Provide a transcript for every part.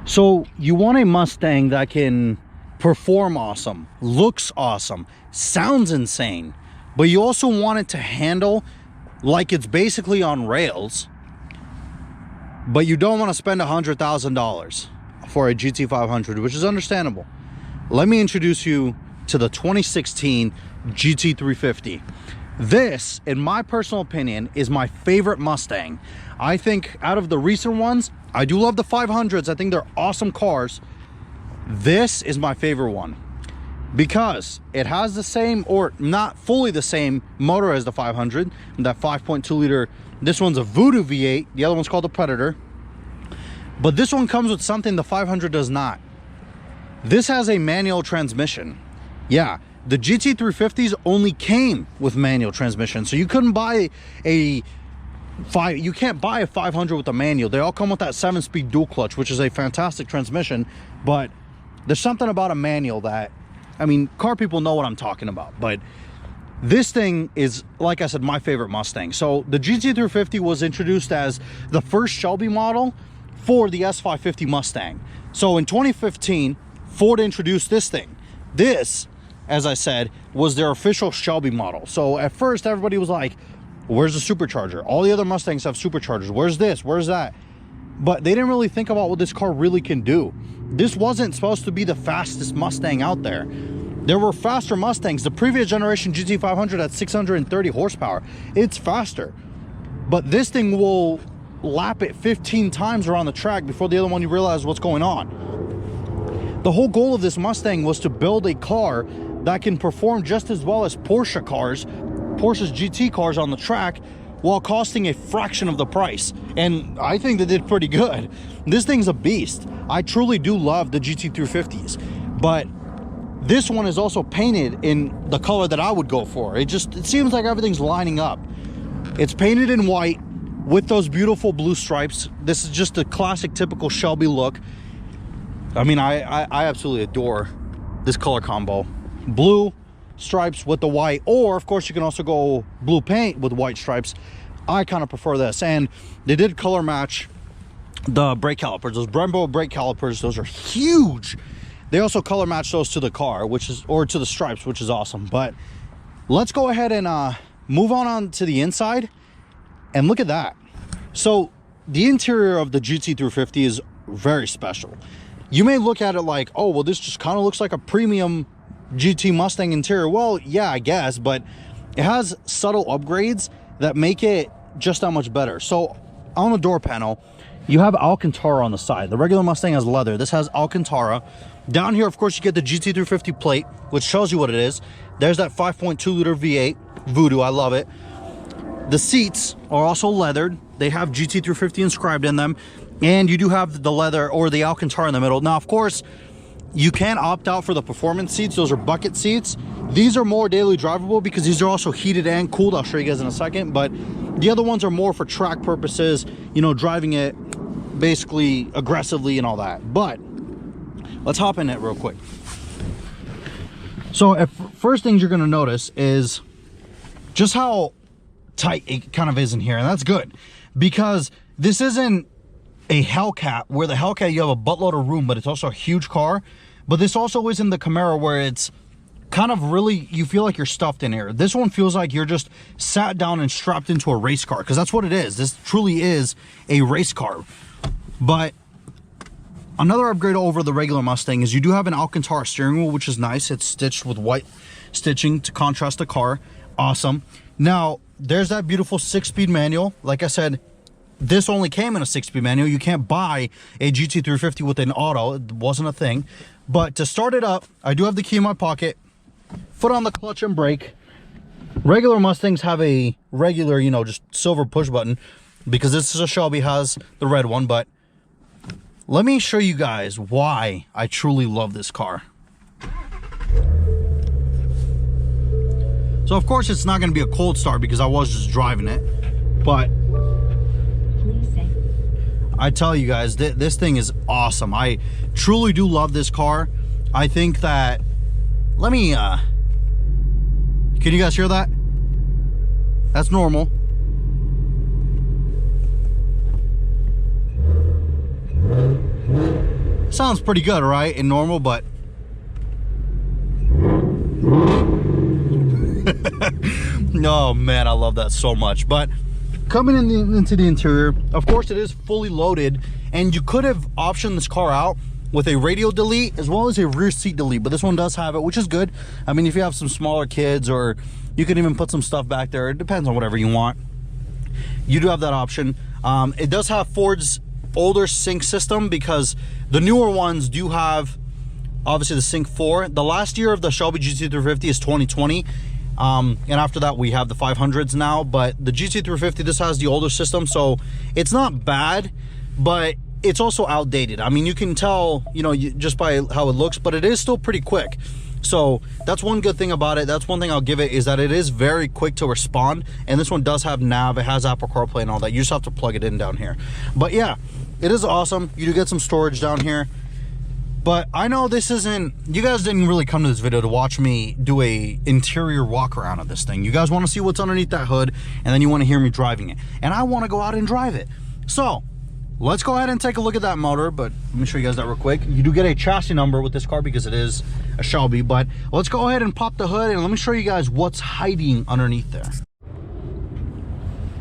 So you want a Mustang that can perform awesome, looks awesome, sounds insane, but you also want it to handle like it's basically on rails, but you don't want to spend $100,000 for a GT500, which is understandable. Let me introduce you to the 2016 GT350. This, in my personal opinion, is my favorite Mustang. I think out of the recent ones, I do love the 500s. I think they're awesome cars. This is my favorite one because it has the same, or not fully the same, motor as the 500, that 5.2 liter. This one's a Voodoo V8. The other one's called the Predator. But this one comes with something the 500 does not. This has a manual transmission. Yeah, the GT350s only came with manual transmission, so you couldn't buy a you can't buy a 500 with a manual. They all come with that 7-speed dual clutch, which is a fantastic transmission, but there's something about a manual that, I mean, car people know what I'm talking about. But this thing is, like I said, my favorite Mustang. So the GT350 was introduced as the first Shelby model for the S550 Mustang. So in 2015, Ford introduced this thing. This, as I said, was their official Shelby model. So at first everybody was like, where's the supercharger? All the other Mustangs have superchargers. Where's this? Where's that? But they didn't really think about what this car really can do. This wasn't supposed to be the fastest Mustang out there. There were faster Mustangs. The previous generation GT500 had 630 horsepower. It's faster. But this thing will lap it 15 times around the track before the other one you realize what's going on. The whole goal of this Mustang was to build a car that can perform just as well as Porsche cars, Porsche's GT cars on the track, while costing a fraction of the price. And I think they did pretty good. This thing's a beast. I truly do love the GT350s, but this one is also painted in the color that I would go for. It seems like everything's lining up. It's painted in white with those beautiful blue stripes. This is just a classic, typical Shelby look. I mean, I absolutely adore this color combo. Blue stripes with the white, or of course you can also go blue paint with white stripes. I kind of prefer this. And they did color match the brake calipers, those Brembo brake calipers. Those are huge. They also color match those to the car, which is, or to the stripes, which is awesome. But let's go ahead and move on to the inside and look at that. So the interior of the GT350 is very special. You may look at it like, oh, well, this just kind of looks like a premium GT Mustang interior. Well, yeah, I guess, but it has subtle upgrades that make it just that much better. So on the door panel, you have alcantara on the side. The regular Mustang has leather. This has alcantara. Down here, of course, you get the GT350 plate, which shows you what it is. There's that 5.2 liter V8 Voodoo. I love it. The seats are also leathered. They have GT350 inscribed in them, and you do have the leather or the alcantara in the middle. Now, of course, you can opt out for the performance seats. Those are bucket seats. These are more daily drivable because these are also heated and cooled. I'll show you guys in a second. But the other ones are more for track purposes, you know, driving it basically aggressively and all that. But let's hop in it real quick. So first things you're going to notice is just how tight it kind of is in here. And that's good because this isn't a Hellcat, where the Hellcat you have a buttload of room, but it's also a huge car. But this also isn't the Camaro, where it's kind of really, you feel like you're stuffed in here. This one feels like you're just sat down and strapped into a race car, because that's what it is. This truly is a race car. But another upgrade over the regular Mustang is you do have an Alcantara steering wheel, which is nice. It's stitched with white stitching to contrast the car. Awesome. Now, there's that beautiful 6-speed manual. Like I said, this only came in a 6-speed manual. You can't buy a GT350 with an auto. It wasn't a thing. But to start it up, I do have the key in my pocket. Foot on the clutch and brake. Regular Mustangs have a regular, you know, just silver push button, because this is a Shelby, has the red one. But let me show you guys why I truly love this car. So of course it's not going to be a cold start because I was just driving it, but I tell you guys, this thing is awesome. I truly do love this car. I think that, let me, can you guys hear that? That's normal. Sounds pretty good, right? In normal, but oh man, I love that so much. But coming into the interior, of course, it is fully loaded, and you could have optioned this car out with a radio delete as well as a rear seat delete, but this one does have it, which is good. I mean, if you have some smaller kids, or you can even put some stuff back there, it depends on whatever you want. You do have that option. It does have Ford's older sync system, because the newer ones do have obviously the Sync 4. The last year of the Shelby GT350 is 2020, and after that we have the 500s now. But the GT350, this has the older system, so it's not bad, but it's also outdated. I mean, you can tell, you know, just by how it looks, but it is still pretty quick. So that's one good thing about it. That's one thing I'll give it, is that it is very quick to respond. And this one does have nav, it has Apple CarPlay and all that. You just have to plug it in down here. But yeah, it is awesome. You do get some storage down here. But I know this isn't, you guys didn't really come to this video to watch me do a interior walk around of this thing. You guys want to see what's underneath that hood, and then you want to hear me driving it. And I want to go out and drive it. So let's go ahead and take a look at that motor. But let me show you guys that real quick. You do get a chassis number with this car because it is a Shelby. But let's go ahead and pop the hood, and let me show you guys what's hiding underneath there.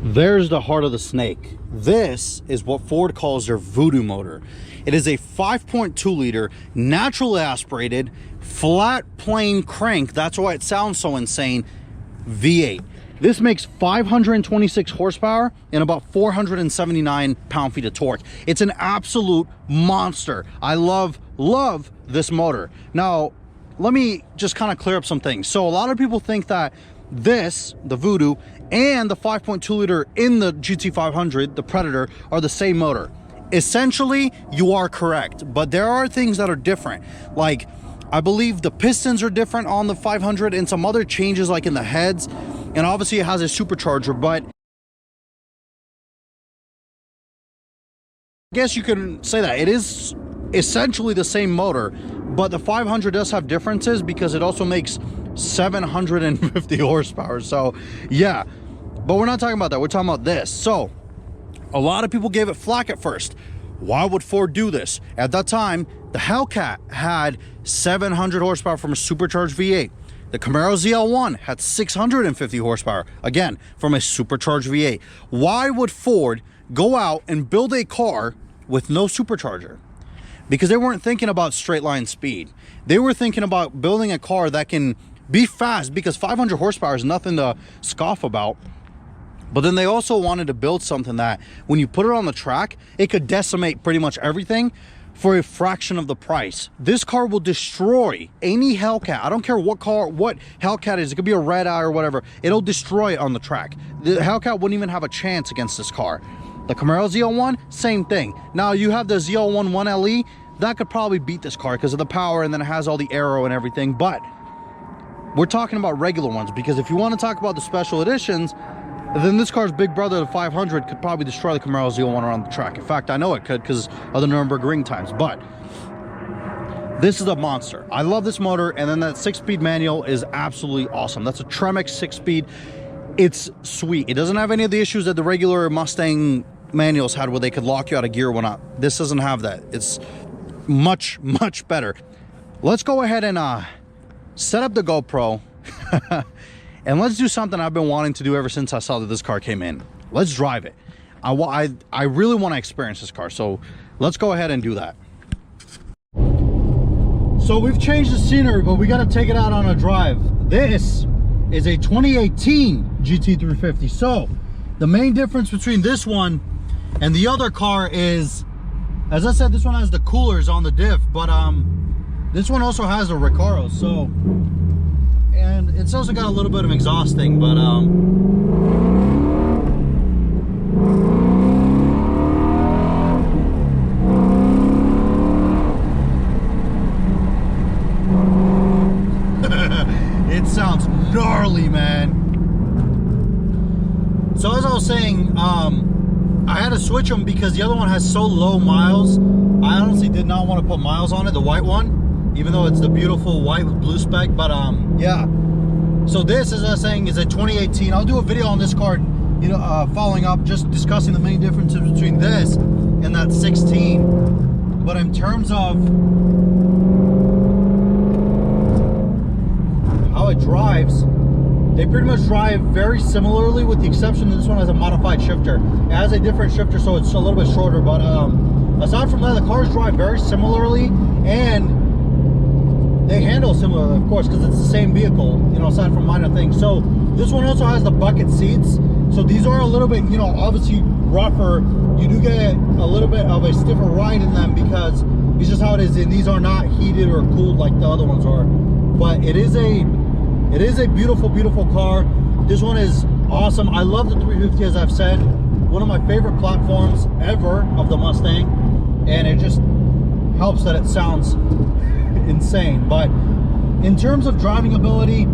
There's the heart of the snake. This is what Ford calls their Voodoo motor. It is a 5.2 liter, naturally aspirated, flat plane crank. That's why it sounds so insane. V8. This makes 526 horsepower and about 479 pound-feet of torque. It's an absolute monster. I love this motor. Now, let me just kind of clear up some things. So a lot of people think that this, the Voodoo, and the 5.2 liter in the GT500, the Predator, are the same motor. Essentially, you are correct, but there are things that are different. Like, I believe the pistons are different on the 500 and some other changes like in the heads. And obviously it has a supercharger, but I guess you can say that it is essentially the same motor, but the 500 does have differences because it also makes 750 horsepower. So yeah, but we're not talking about that. We're talking about this. So a lot of people gave it flack at first. Why would Ford do this? At that time, the Hellcat had 700 horsepower from a supercharged V8. The Camaro ZL1 had 650 horsepower, again, from a supercharged V8. Why would Ford go out and build a car with no supercharger? Because they weren't thinking about straight line speed. They were thinking about building a car that can be fast, because 500 horsepower is nothing to scoff about. But then they also wanted to build something that when you put it on the track, it could decimate pretty much everything for a fraction of the price. This car will destroy any Hellcat. I don't care what car, what Hellcat is. It could be a red eye or whatever. It'll destroy it on the track. The Hellcat wouldn't even have a chance against this car. The Camaro ZL1, same thing. Now you have the ZL1 1LE. That could probably beat this car because of the power, and then it has all the aero and everything. But we're talking about regular ones, because if you want to talk about the special editions, then this car's big brother, the 500, could probably destroy the Camaro ZL1 around the track. In fact, I know it could because of the Nürburgring times. But this is a monster. I love this motor, and then that 6-speed manual is absolutely awesome. That's a Tremec 6-speed. It's sweet. It doesn't have any of the issues that the regular Mustang manuals had, where they could lock you out of gear or whatnot. This doesn't have that. It's much, much better. Let's go ahead and set up the GoPro. And let's do something I've been wanting to do ever since I saw that this car came in. Let's drive it. I really want to experience this car, so let's go ahead and do that. So we've changed the scenery, but we got to take it out on a drive. This is a 2018 GT350. So the main difference between this one and the other car is, as I said, this one has the coolers on the diff, but this one also has the Recaro. So, and it's also got a little bit of exhausting, but it sounds gnarly, man. So as I was saying, I had to switch them because the other one has so low miles. I honestly did not want to put miles on it, the white one, even though it's the beautiful white with blue spec. But yeah, so this, as I was saying, is a 2018. I'll do a video on this car, you know, following up, just discussing the main differences between this and that 16. But in terms of how it drives, they pretty much drive very similarly, with the exception that this one has a modified shifter. It has a different shifter, so it's a little bit shorter, but aside from that, the cars drive very similarly, and they handle similarly, of course, because it's the same vehicle, you know, aside from minor things. So this one also has the bucket seats, so these are a little bit, you know, obviously rougher. You do get a little bit of a stiffer ride in them because it's just how it is, and these are not heated or cooled like the other ones are. But it is a beautiful, beautiful car. This one is awesome. I love the 350, as I've said, one of my favorite platforms ever of the Mustang, and it just helps that it sounds insane. But in terms of driving ability,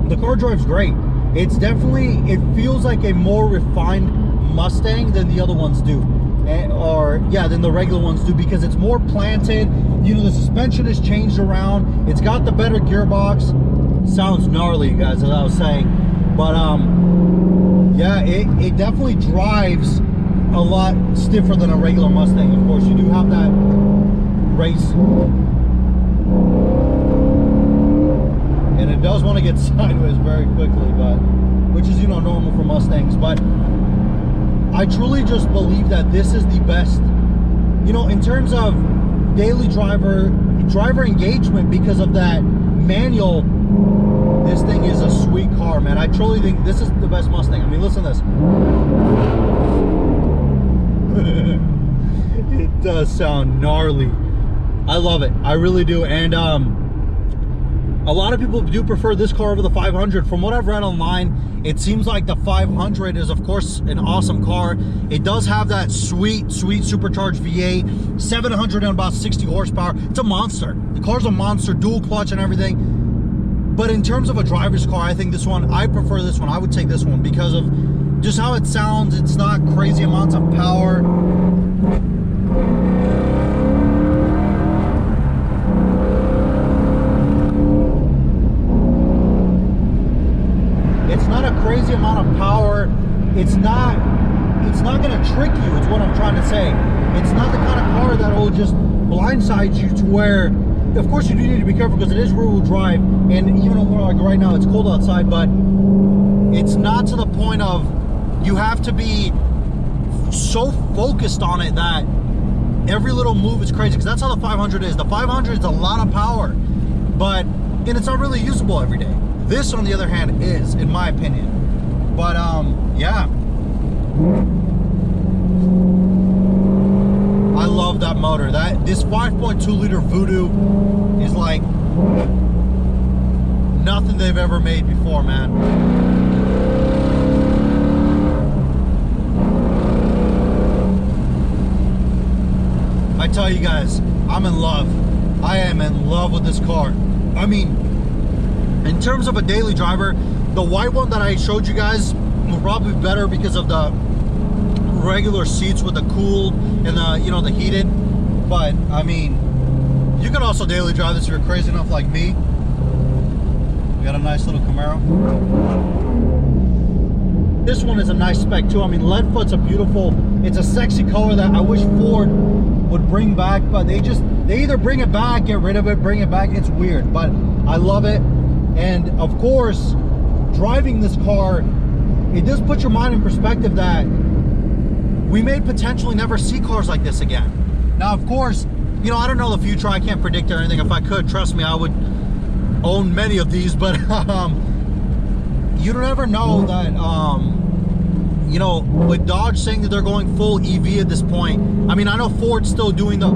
the car drives great. It's definitely, it feels like a more refined Mustang than the other ones do, or yeah, than the regular ones do, because it's more planted. You know, the suspension is changed around. It's got the better gearbox. Sounds gnarly, guys, as I was saying, but yeah, it definitely drives a lot stiffer than a regular Mustang. Of course, you do have that race, and it does want to get sideways very quickly, but which is, you know, normal for Mustangs. But I truly just believe that this is the best, you know, in terms of daily driver engagement, because of that manual. This thing is a sweet car, man. I truly think this is the best Mustang. I mean, listen to this. It does sound gnarly. I love it. I really do. And a lot of people do prefer this car over the 500. From what I've read online, it seems like the 500 is, of course, an awesome car. It does have that sweet, sweet supercharged V8, 760 horsepower. It's a monster. The car's a monster, dual clutch and everything. But in terms of a driver's car, I think this one, I prefer this one. I would take this one because of just how it sounds. It's not crazy amounts of power. It's not a crazy amount of power. It's not gonna trick you, is what I'm trying to say. It's not the kind of car that will just blindside you to where, of course, you do need to be careful because it is rear-wheel drive, and even though like right now it's cold outside, but it's not to the point of you have to be so focused on it that every little move is crazy, because that's how the 500 is. The 500 is a lot of power, but and it's not really usable every day. This, on the other hand, is, in my opinion. But yeah, I love that motor. This 5.2 liter Voodoo is like nothing they've ever made before, man. I tell you guys, I'm in love. I am in love with this car. I mean, in terms of a daily driver, the white one that I showed you guys will probably be better because of the regular seats with the cooled and the, you know, the heated. But I mean, you can also daily drive this if you're crazy enough like me. We got a nice little Camaro. This one is a nice spec too. I mean, lead foot's a beautiful, it's a sexy color that I wish Ford would bring back, but they either bring it back, get rid of it, bring it back. It's weird, but I love it. And of course, driving this car, it does put your mind in perspective that we may potentially never see cars like this again. Now, of course, you know, I don't know the future. I can't predict anything. If I could, trust me, I would own many of these. But you don't ever know that, you know, with Dodge saying that they're going full EV at this point. I mean, I know Ford's still doing the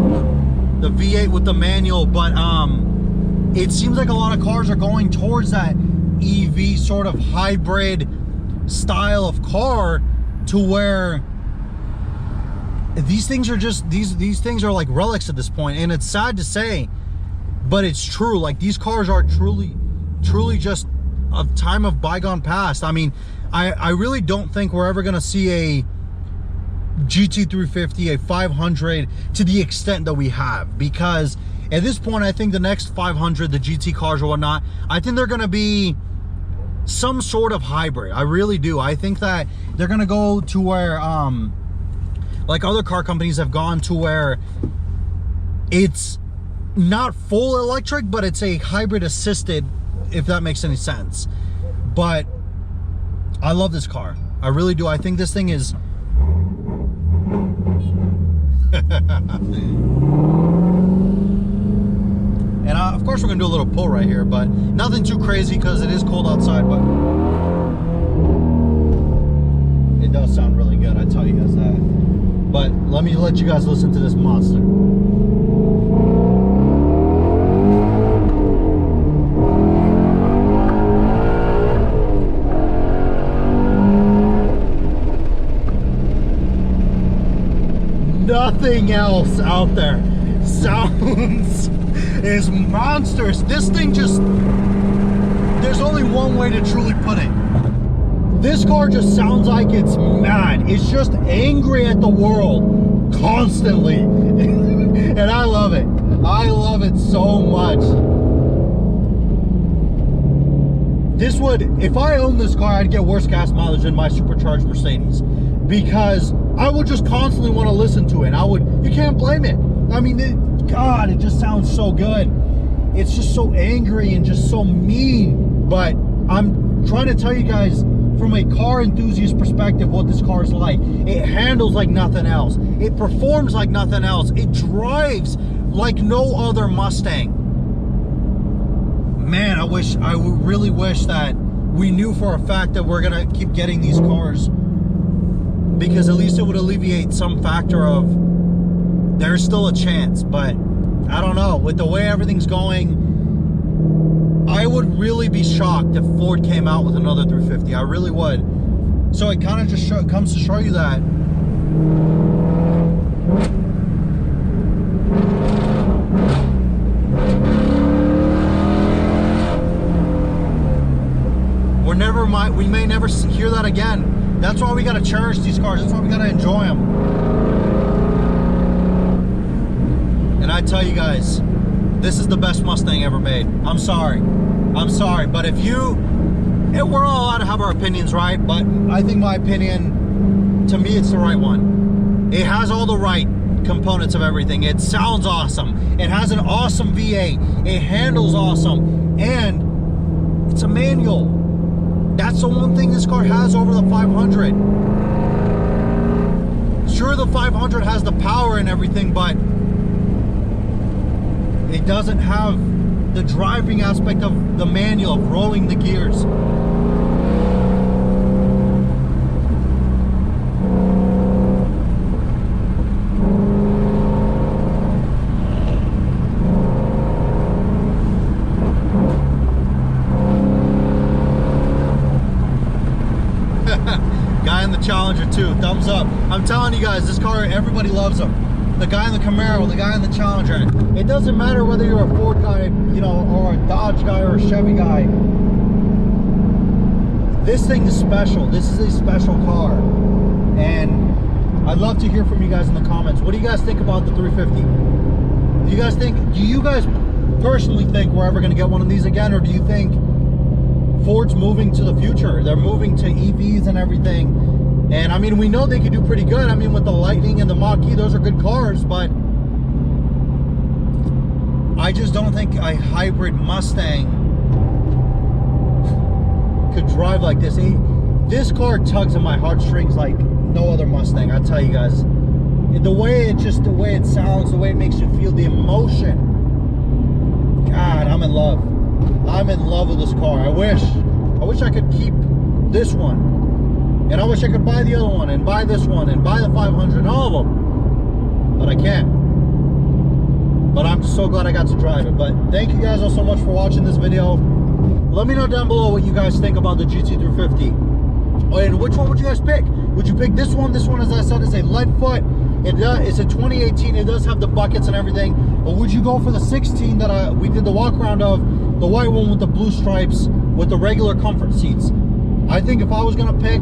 V8 with the manual, but it seems like a lot of cars are going towards that EV sort of hybrid style of car, to where these things are just these things are like relics at this point. And it's sad to say, but it's true. Like, these cars are truly just a time of bygone past. I mean, I really don't think we're ever gonna see a GT350, a 500 to the extent that we have, because at this point, I think the next 500, the GT cars or whatnot, I think they're gonna be some sort of hybrid. I really do. I think that they're gonna go to where like other car companies have gone to, where It's not full electric, but it's a hybrid assisted, if that makes any sense. But I love this car. I really do. I think this thing is and of course we're gonna do a little pull right here, but nothing too crazy because it is cold outside. But it does sound really good, I tell you guys that. But let you guys listen to this monster. Nothing else out there sounds is monstrous. This thing just, there's only one way to truly put it. This car just sounds like it's mad. It's just angry at the world constantly. And I love it. I love it so much. This would, if I owned this car, I'd get worse gas mileage than my supercharged Mercedes, because I would just constantly want to listen to it. You can't blame it. I mean, God, it just sounds so good. It's just so angry and just so mean. But I'm trying to tell you guys from a car enthusiast perspective what this car is like. It handles like nothing else. It performs like nothing else. It drives like no other Mustang. Man, I really wish that we knew for a fact that we're gonna keep getting these cars, because at least it would alleviate some factor of there's still a chance. But I don't know, with the way everything's going, I would really be shocked if Ford came out with another 350. I really would. So it kind of just comes to show you that we may never hear that again. That's why we got to cherish these cars. That's why we got to enjoy them. And I tell you guys, this is the best Mustang ever made. I'm sorry, but we're all allowed to have our opinions, right? But I think my opinion, to me, it's the right one. It has all the right components of everything. It sounds awesome. It has an awesome V8. It handles awesome, and it's a manual. That's the one thing this car has over the 500. Sure, the 500 has the power and everything, but it doesn't have the driving aspect of the manual, of rolling the gears. Guy in the Challenger too, thumbs up. I'm telling you guys, this car, everybody loves them. The guy in the Camaro, the guy in the Challenger. It doesn't matter whether you're a Ford guy, you know, or a Dodge guy or a Chevy guy. This thing is special. This is a special car. And I'd love to hear from you guys in the comments. What do you guys think about the 350? Do you guys personally think we're ever going to get one of these again, or do you think Ford's moving to the future? They're moving to EVs and everything. And I mean, we know they could do pretty good. I mean, with the Lightning and the Mach-E, those are good cars, but I just don't think a hybrid Mustang could drive like this. This car tugs at my heartstrings like no other Mustang, I tell you guys. The way it sounds, the way it makes you feel, the emotion. God, I'm in love. I'm in love with this car. I wish I could keep this one, and I wish I could buy the other one, and buy this one, and buy the 500, and all of them, but I can't. But I'm so glad I got to drive it. But thank you guys all so much for watching this video. Let me know down below what you guys think about the GT350, and which one would you guys pick? Would you pick this one? This one, as I said, is a lead foot. It's a 2018. It does have the buckets and everything. Or would you go for the 16 that we did the walk around of, the white one with the blue stripes with the regular comfort seats? I think if I was gonna pick,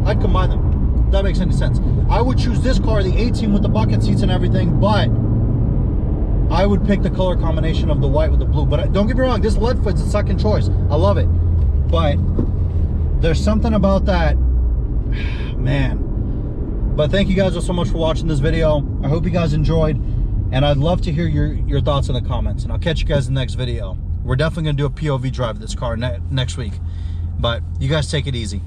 I'd combine them. If that makes any sense. I would choose this car, the 18 with the bucket seats and everything, but I would pick the color combination of the white with the blue. But don't get me wrong, this lead foot's a second choice. I love it. But there's something about that, man. But thank you guys all so much for watching this video. I hope you guys enjoyed. And I'd love to hear your thoughts in the comments, and I'll catch you guys in the next video. We're definitely gonna do a POV drive of this car next week, but you guys take it easy.